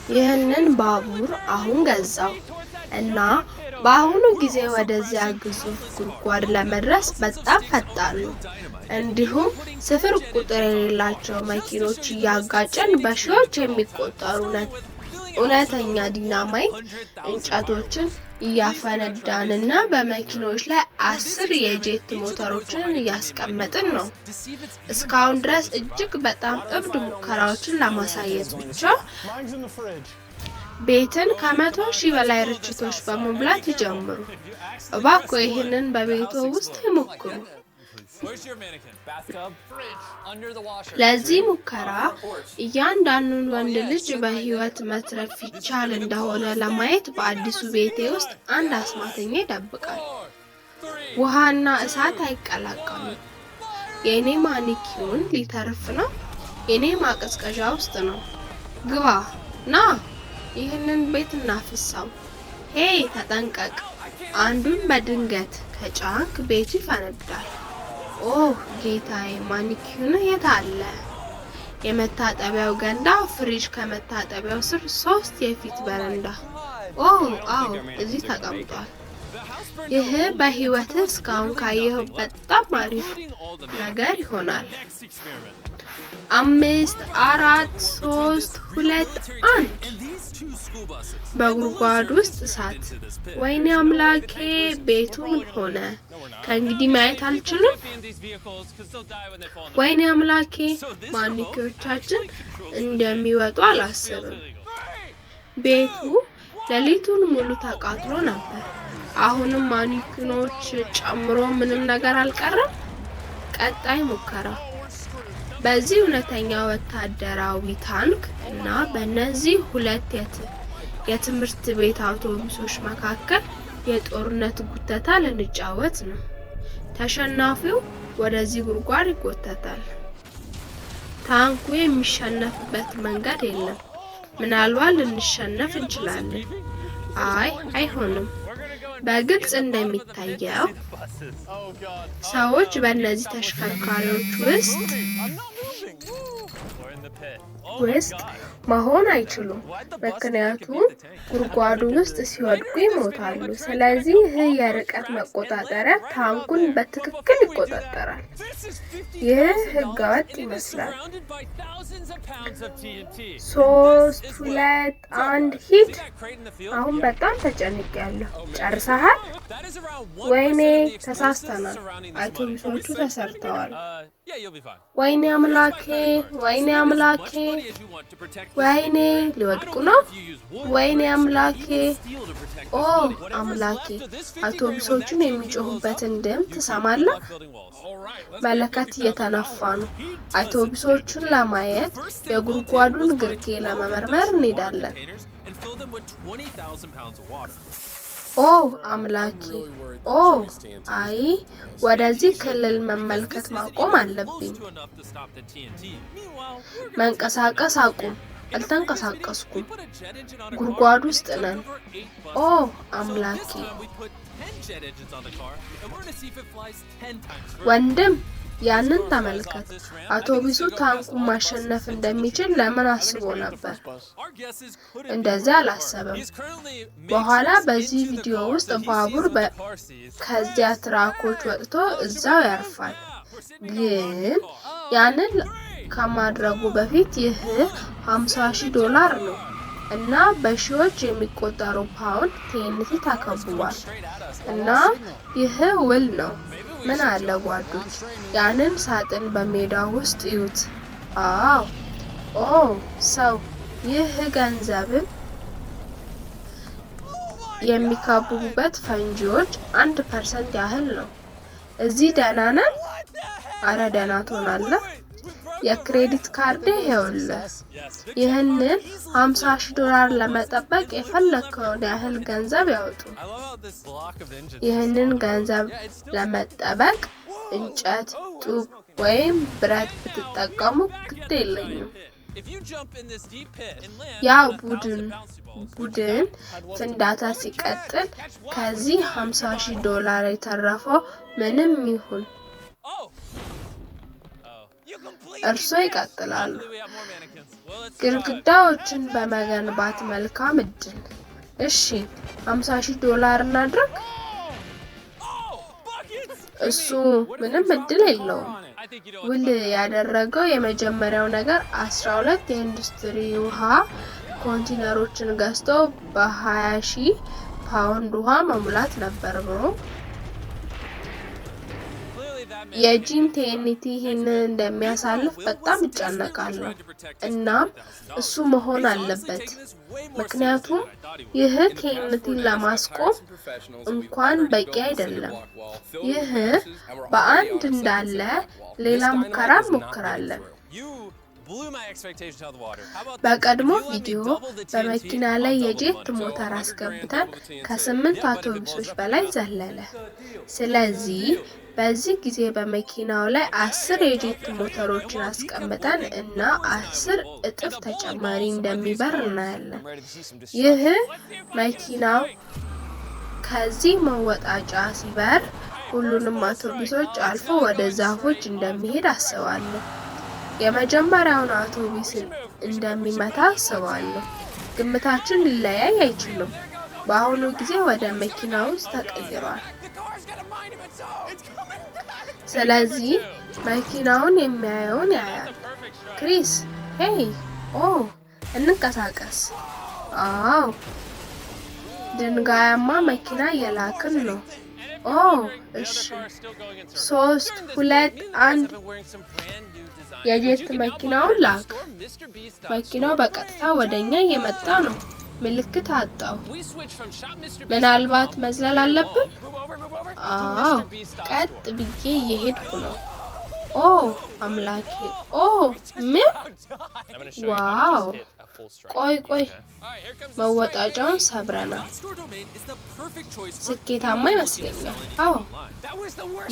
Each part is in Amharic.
ይህንን ባቡር አሁን ገዛው እና በአሁኑ ጊዜ ወደዚያ ግዙፍ ጉድጓድ ለመድረስ በጣም ፈጣን ነው። እንዲሁም ስፍር ቁጥር የሌላቸው መኪኖች እያጋጨን በሺዎች የሚቆጠሩ እውነተኛ ዲናማይት እንጨቶችን እያፈነዳንና በመኪኖች ላይ 10 የጄት ሞተሮችን እያስቀመጥን ነው። እስካሁን ድረስ እጅግ በጣም እብድ ሙከራዎችን ለማሳየት ብቻ ቤትን ከ100,000 በላይ ርችቶች በመሙላት ይጀምሩ። እባክዎ ይህንን በቤቶ ውስጥ ይሞክሩ። ለዚህ ሙከራ እያንዳንዱን ወንድ ልጅ በህይወት መትረፍ ይቻል እንደሆነ ለማየት በአዲሱ ቤቴ ውስጥ አንድ አስማተኛ ይደብቃል። ውሃና እሳት አይቀላቀሉም። የኔ ማኒኪውን ሊተርፍ ነው። የኔ ማቀዝቀዣ ውስጥ ነው። ግባ ና ይህንን ቤት እናፍሳው። ሄይ ተጠንቀቅ! አንዱን በድንገት ከጫንክ ቤቱ ይፈነዳል። ኦህ ጌታዬ፣ ማኒኪውን የት አለ? የመታጠቢያው ገንዳ ፍሪጅ ከመታጠቢያው ስር 3 የፊት በረንዳ። ኦህ አዎ፣ እዚህ ተቀምጧል። ይህ በህይወት እስካሁን ካየኸው በጣም አሪፍ ነገር ይሆናል። 5 4 3 2 1 በጉድጓድ ውስጥ እሳት። ወይኔ አምላኬ! ቤቱ ምን ሆነ? ከእንግዲህ ማየት አልችልም። ወይኔ አምላኬ! ማኒኪዎቻችን እንደሚወጡ አላስብም። ቤቱ ሌሊቱን ሙሉ ተቃጥሎ ነበር። አሁንም ማኒኪኖች ጨምሮ ምንም ነገር አልቀረም። ቀጣይ ሙከራ በዚህ እውነተኛ ወታደራዊ ታንክ እና በእነዚህ 2 የትምህርት ቤት አውቶቡሶች መካከል የጦርነት ጉተታ ልንጫወት ነው። ተሸናፊው ወደዚህ ጉድጓድ ይጎተታል። ታንኩ የሚሸነፍበት መንገድ የለም። ምናልባት ልንሸነፍ እንችላለን። አይሆንም። በግልጽ እንደሚታየው ሰዎች በእነዚህ ተሽከርካሪዎች ውስጥ መሆን አይችሉም፣ ምክንያቱም ጉድጓዱ ውስጥ ሲወድቁ ይሞታሉ። ስለዚህ ይህ የርቀት መቆጣጠሪያ ታንኩን በትክክል ይቆጣጠራል። ይህ ህገወጥ ይመስላል። 3 2 1 ሂድ! አሁን በጣም ተጨንቄያለሁ። ጨርሰሃል? ወይኔ ተሳስተናል። አውቶቡሶቹ ተሰርተዋል። ወይኔ አምላኬ! ወይኔ አምላኬ! ወይኔ ሊወድቁ ነው። ወይኔ አምላኬ! ኦ አምላኬ! አውቶቡሶቹን የሚጮሁበትን ድምፅ ትሰማለህ? መለከት እየተነፋ ነው። አውቶቡሶቹን ለማየት የጉድጓዱን ግርጌ ለመመርመር እንሄዳለን። ኦ አምላኬ! ኦ አይ! ወደዚህ ክልል መመልከት ማቆም አለብኝ። መንቀሳቀስ አቁም። አልተንቀሳቀስኩም። ጉድጓድ ውስጥ ነን። ኦ አምላኬ! ወንድም ያንን ተመልከት። አውቶቡሱ ታንኩን ማሸነፍ እንደሚችል ለምን አስቦ ነበር? እንደዚህ አላሰበም። በኋላ በዚህ ቪዲዮ ውስጥ ባቡር ከዚያ ትራኮች ወጥቶ እዛው ያርፋል። ግን ያንን ከማድረጉ በፊት ይህ $50,000 ነው እና በሺዎች የሚቆጠሩ ፓውንድ ቴንቲ ተከቧል። እና ይህ ውል ነው። ምን አለ ጓዶች፣ ያንን ሳጥን በሜዳው ውስጥ ይዩት። ኦ ሰው፣ ይህ ገንዘብን የሚከቡበት ፈንጂዎች 1% ያህል ነው። እዚህ ደህና ነን? አረ ደህና ትሆናለህ። የክሬዲት ካርድ ይኸውልህ። ይህንን $50,000 ለመጠበቅ የፈለከውን ያህል ገንዘብ ያወጡ። ይህንን ገንዘብ ለመጠበቅ እንጨት፣ ጡብ ወይም ብረት ብትጠቀሙ ግድ የለኝም። ያ ቡድን ፍንዳታ ሲቀጥል ከዚህ $50,000 የተረፈው ምንም ይሁን እርሶ ይቀጥላሉ። ግድግዳዎችን በመገንባት መልካም እድል። እሺ $50,000 እናድርግ። እሱ ምንም እድል የለውም። ውል ያደረገው የመጀመሪያው ነገር 12 የኢንዱስትሪ ውሃ ኮንቴነሮችን ገዝቶ በ20,000 ፓውንድ ውሃ መሙላት ነበር ብሎ የጂም ቴንቲ ይህንን እንደሚያሳልፍ በጣም ይጨነቃለሁ። እናም እሱ መሆን አለበት፣ ምክንያቱም ይህ ቴንቲን ለማስቆም እንኳን በቂ አይደለም። ይህ በአንድ እንዳለ ሌላ ሙከራ እንሞክራለን። በቀድሞ ቪዲዮ በመኪና ላይ የጄት ሞተር አስገብተን ከ8 አውቶቡሶች በላይ ዘለለ። ስለዚህ በዚህ ጊዜ በመኪናው ላይ 10 የጄት ሞተሮችን አስቀምጠን እና 10 እጥፍ ተጨማሪ እንደሚበር እናያለን። ይህ መኪናው ከዚህ መወጣጫ ሲበር ሁሉንም አውቶቡሶች አልፎ ወደ ዛፎች እንደሚሄድ አስባለሁ። የመጀመሪያውን አውቶቡስ እንደሚመታ አስባለሁ። ግምታችን ሊለያይ አይችልም። በአሁኑ ጊዜ ወደ መኪና ውስጥ ተቀይሯል። ስለዚህ መኪናውን የሚያየውን ያያል። ክሪስ፣ ሄይ፣ ኦ፣ እንንቀሳቀስ። አዎ፣ ድንጋያማ መኪና እየላክን ነው። ኦ፣ እሺ፣ 3 2 1 የጄት መኪናውን ላክ። መኪናው በቀጥታ ወደኛ እየመጣ ነው። ምልክት አጣው። ምናልባት መዝለል አለብን? አዎ፣ ቀጥ ብዬ እየሄድኩ ነው። ኦ አምላኬ! ኦ ምን? ዋው! ቆይ፣ መወጣጫውን ሰብረናል። ስኬታማ ይመስለኛል። አዎ፣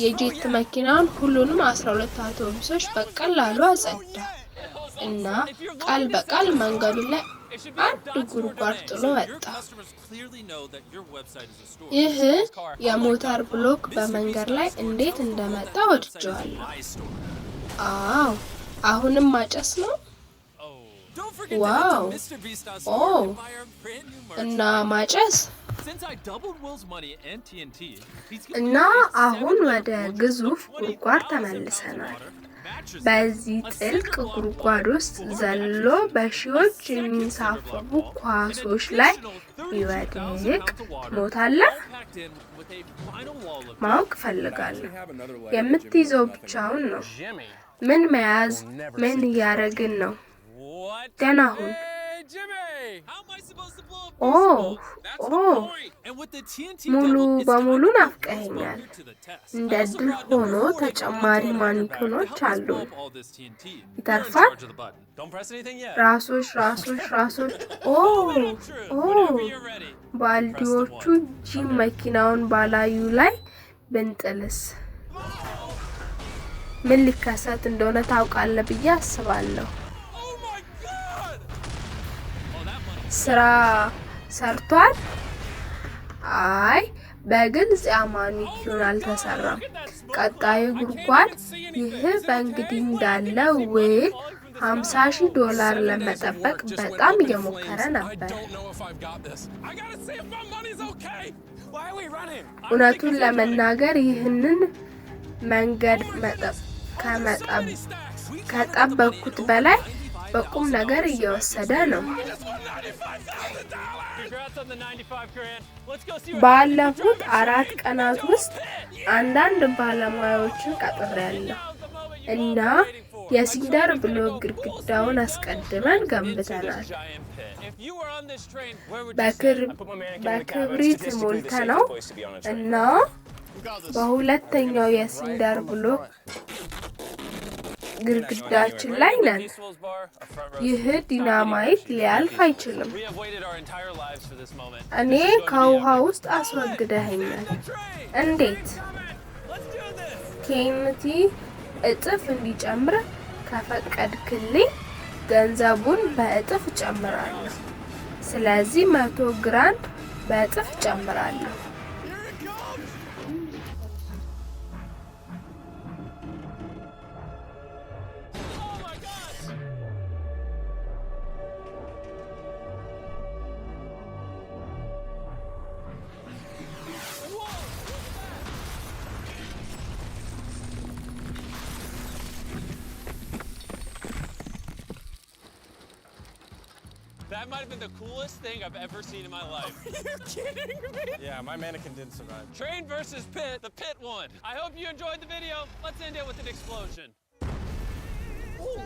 የጄት መኪናውን ሁሉንም 12 አውቶቡሶች በቀላሉ አጸዳ እና ቃል በቃል መንገዱ ላይ አንድ ጉድጓድ ጥሎ ወጣ። ይህ የሞተር ብሎክ በመንገድ ላይ እንዴት እንደመጣ ወድጀዋለሁ። አዎ፣ አሁንም ማጨስ ነው። ዋው! ኦ እና ማጨስ እና አሁን ወደ ግዙፍ ጉድጓድ ተመልሰናል። በዚህ ጥልቅ ጉድጓድ ውስጥ ዘሎ በሺዎች የሚንሳፈፉ ኳሶች ላይ ቢወድቅ ትሞታለህ? ማወቅ ፈልጋለሁ። የምትይዘው ብቻውን ነው። ምን መያዝ? ምን እያደረግን ነው? ደህና ሁን። ሙሉ በሙሉ ናፍቀኸኛል። እንደ ድል ሆኖ ተጨማሪ ማኒኪኖች አሉ። ይተርፋል። ራሶች። ባልዲዎቹ ጂም መኪናውን ባላዩ ላይ ብንጥልስ ምን ሊከሰት እንደሆነ ታውቃለህ ብዬ አስባለሁ። ስራ ሰርቷል? አይ፣ በግልጽ ማኒኪዩር አልተሰራም። ቀጣዩ ጉድጓድ ይህ በእንግዲህ እንዳለ ውል $50,000 ለመጠበቅ በጣም እየሞከረ ነበር። እውነቱን ለመናገር ይህንን መንገድ ከጠበቅኩት በላይ በቁም ነገር እየወሰደ ነው። ባለፉት 4 ቀናት ውስጥ አንዳንድ ባለሙያዎችን ቀጥሬያለሁ እና የሲንደር ብሎክ ግድግዳውን አስቀድመን ገንብተናል። በክብሪት ሞልተነው እና በሁለተኛው የሲንደር ብሎክ ግድግዳችን ላይ ነን። ይህ ዲናማይት ሊያልፍ አይችልም። እኔ ከውሃ ውስጥ አስወግደኸኛል። እንዴት? ቴንቲ እጥፍ እንዲጨምር ከፈቀድክልኝ ገንዘቡን በእጥፍ እጨምራለሁ። ስለዚህ 100 ግራንድ በእጥፍ እጨምራለሁ። That might have been the coolest thing I've ever seen in my life. Are you kidding me? Yeah, my mannequin didn't survive. Train versus pit, the pit won. I hope you enjoyed the video. Let's end it with an explosion. Ooh.